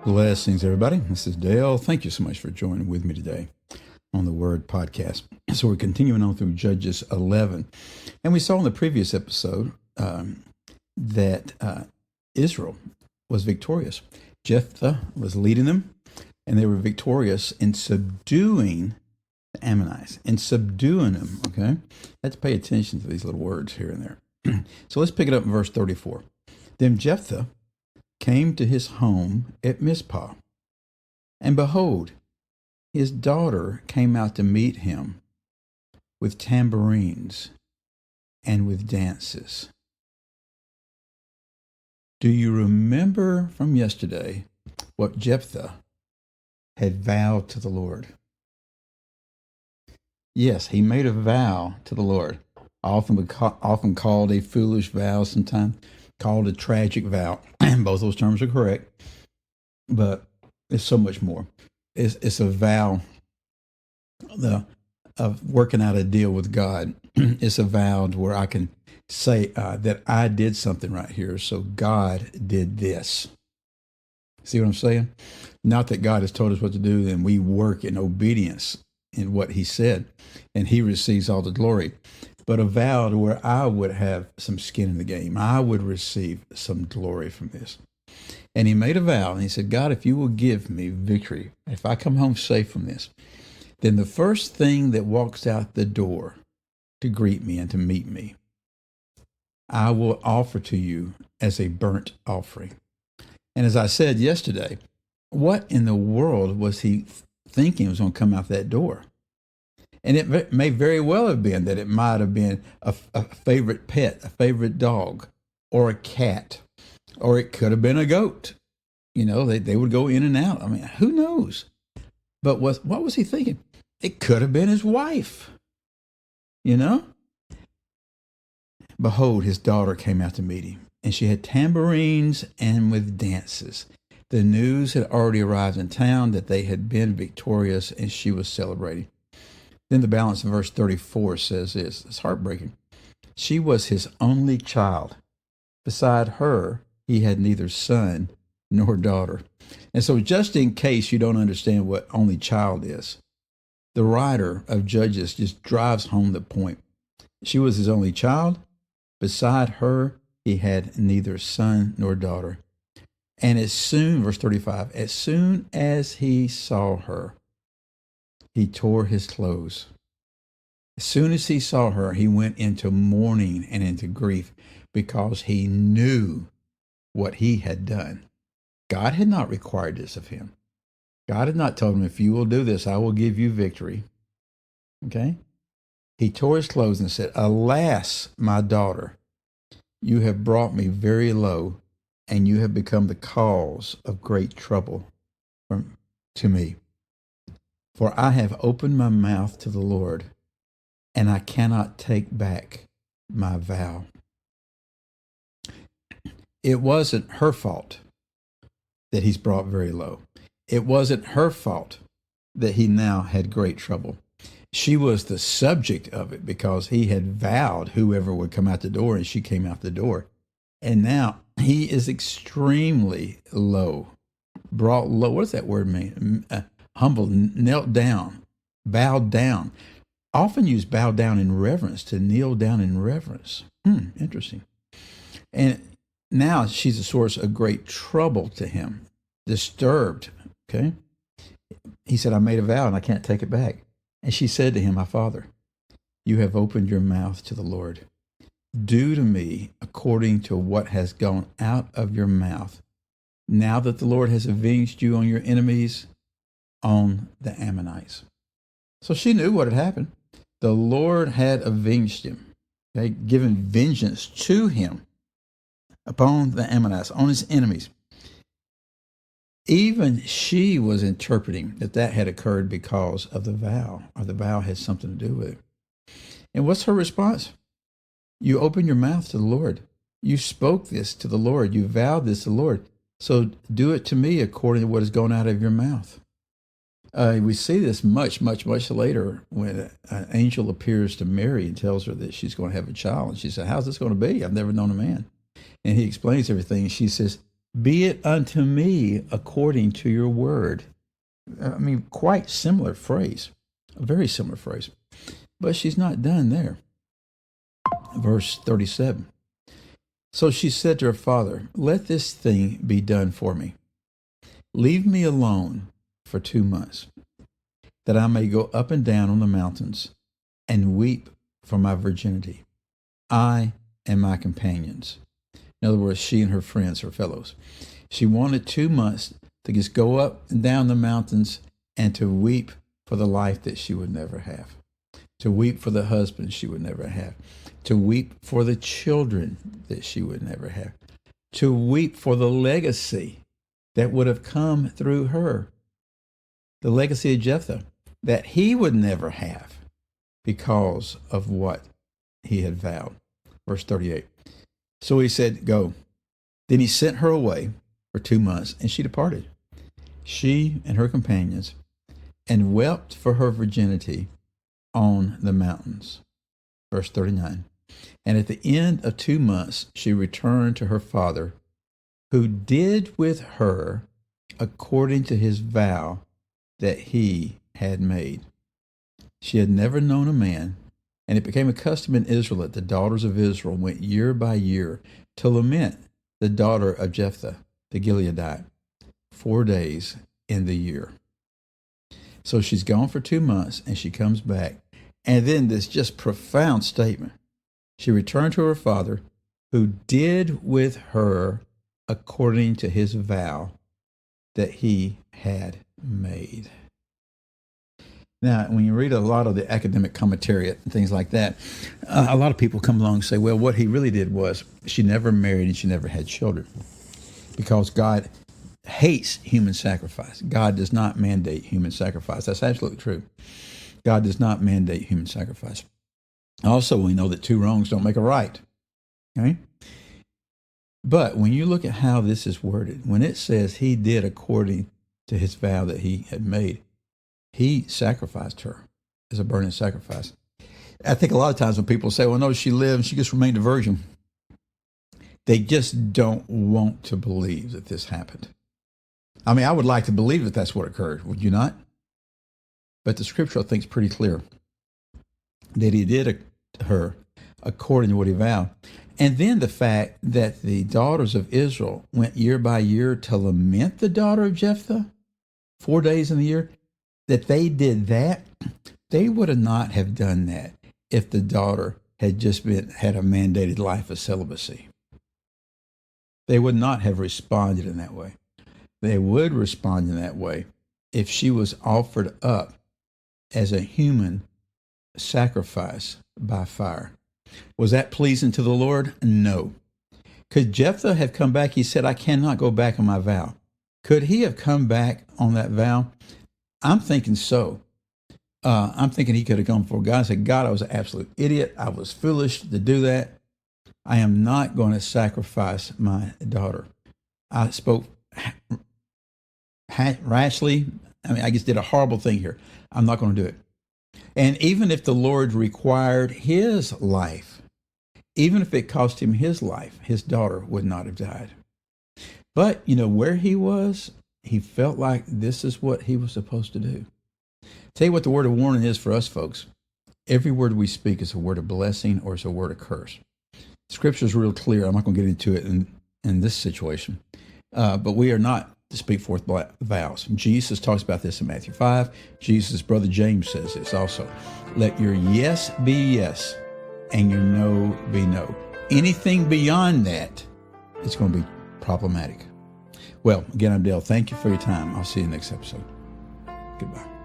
Blessings, everybody. This is Dale. Thank you so much for joining with me today on the Word Podcast. So we're continuing on through Judges 11. And we saw in the previous episode that Israel was victorious. Jephthah was leading them, and they were victorious in subduing the Ammonites, in subduing them, okay? Let's pay attention to these little words here and there. So let's pick it up in verse 34. Then Jephthah came to his home at Mizpah, and behold, his daughter came out to meet him with tambourines and with dances. Do you remember from yesterday what Jephthah had vowed to the Lord? Yes, he made a vow to the Lord, often called a foolish vow, sometimes called a tragic vow. Both those terms are correct, but it's so much more. It's a vow of working out a deal with God. It's a vow where I can say that I did something right here, so God did this. See what I'm saying? Not that God has told us what to do, and we work in obedience in what he said, and he receives all the glory. But a vow where I would have some skin in the game. I would receive some glory from this. And he made a vow, and he said, God, if you will give me victory, if I come home safe from this, then the first thing that walks out the door to greet me and to meet me, I will offer to you as a burnt offering. And as I said yesterday, what in the world was he thinking was going to come out that door? And it may very well have been that it might have been a favorite pet, a favorite dog, or a cat, or it could have been a goat. You know, they would go in and out. I mean, who knows? But what was he thinking? It could have been his wife, you know? Behold, his daughter came out to meet him, and she had tambourines and with dances. The news had already arrived in town that they had been victorious, and she was celebrating. Then the balance in verse 34 says this. It's heartbreaking. She was his only child. Beside her, he had neither son nor daughter. And so just in case you don't understand what only child is, the writer of Judges just drives home the point. She was his only child. Beside her, he had neither son nor daughter. And verse 35, as soon as he saw her, he tore his clothes. As soon as he saw her, he went into mourning and into grief because he knew what he had done. God had not required this of him. God had not told him, if you will do this, I will give you victory. Okay? He tore his clothes and said, Alas, my daughter, you have brought me very low, and you have become the cause of great trouble to me. For I have opened my mouth to the Lord, and I cannot take back my vow. It wasn't her fault that he's brought very low. It wasn't her fault that he now had great trouble. She was the subject of it because he had vowed whoever would come out the door, and she came out the door. And now he is extremely low, brought low. What does that word mean? Humble, knelt down, bowed down. Often used bow down in reverence, to kneel down in reverence. Interesting. And now she's a source of great trouble to him, disturbed. Okay. He said, I made a vow and I can't take it back. And she said to him, my father, you have opened your mouth to the Lord. Do to me according to what has gone out of your mouth. Now that the Lord has avenged you on your enemies, on the Ammonites. So she knew what had happened. The Lord had avenged him, okay, given vengeance to him upon the Ammonites, on his enemies. Even she was interpreting that had occurred because of the vow, or the vow had something to do with it. And what's her response? You opened your mouth to the Lord. You spoke this to the Lord. You vowed this to the Lord. So do it to me according to what has gone out of your mouth. We see this much later when an angel appears to Mary and tells her that she's going to have a child. And she said, how's this going to be? I've never known a man. And he explains everything. And she says, Be it unto me according to your word. I mean, quite similar phrase, a very similar phrase. But she's not done there. Verse 37. So she said to her father, let this thing be done for me. Leave me alone for 2 months, that I may go up and down on the mountains and weep for my virginity, I and my companions. In other words, she and her friends, her fellows. She wanted 2 months to just go up and down the mountains and to weep for the life that she would never have, to weep for the husband she would never have, to weep for the children that she would never have, to weep for the legacy that would have come through her, the legacy of Jephthah that he would never have because of what he had vowed. Verse 38. So he said, go. Then he sent her away for 2 months, and she departed, she and her companions, and wept for her virginity on the mountains. Verse 39. And at the end of 2 months, she returned to her father, who did with her according to his vow that he had made. She had never known a man, and it became a custom in Israel that the daughters of Israel went year by year to lament the daughter of Jephthah, the Gileadite, 4 days in the year. So she's gone for 2 months, and she comes back. And then this just profound statement. She returned to her father, who did with her according to his vow that he had made. Now, when you read a lot of the academic commentary and things like that, a lot of people come along and say, well, what he really did was she never married and she never had children, because God hates human sacrifice. God does not mandate human sacrifice. That's absolutely true. God does not mandate human sacrifice. Also, we know that 2 wrongs don't make a right. Okay? But when you look at how this is worded, when it says he did according to his vow that he had made, he sacrificed her as a burning sacrifice. I think a lot of times when people say, well, no, she lived, she just remained a virgin, they just don't want to believe that this happened. I mean, I would like to believe that that's what occurred, would you not? But the scripture, I think, is pretty clear that he did her according to what he vowed. And then the fact that the daughters of Israel went year by year to lament the daughter of Jephthah, 4 days in the year, that they did that, they would have not have done that if the daughter had just had a mandated life of celibacy. They would not have responded in that way. They would respond in that way if she was offered up as a human sacrifice by fire. Was that pleasing to the Lord? No. Could Jephthah have come back? He said, I cannot go back on my vow. Could he have come back on that vow? I'm thinking so. I'm thinking he could have gone before God and said, God, I was an absolute idiot. I was foolish to do that. I am not going to sacrifice my daughter. I spoke rashly. I just did a horrible thing here. I'm not going to do it. And even if the Lord required his life, even if it cost him his life, his daughter would not have died. But, where he was, he felt like this is what he was supposed to do. Tell you what the word of warning is for us, folks. Every word we speak is a word of blessing or it's a word of curse. Scripture is real clear. I'm not going to get into it in this situation. But we are not to speak forth vows. Jesus talks about this in Matthew 5. Jesus' brother James says this also. Let your yes be yes and your no be no. Anything beyond that, it's going to be problematic. Well, again, I'm Dale. Thank you for your time. I'll see you next episode. Goodbye.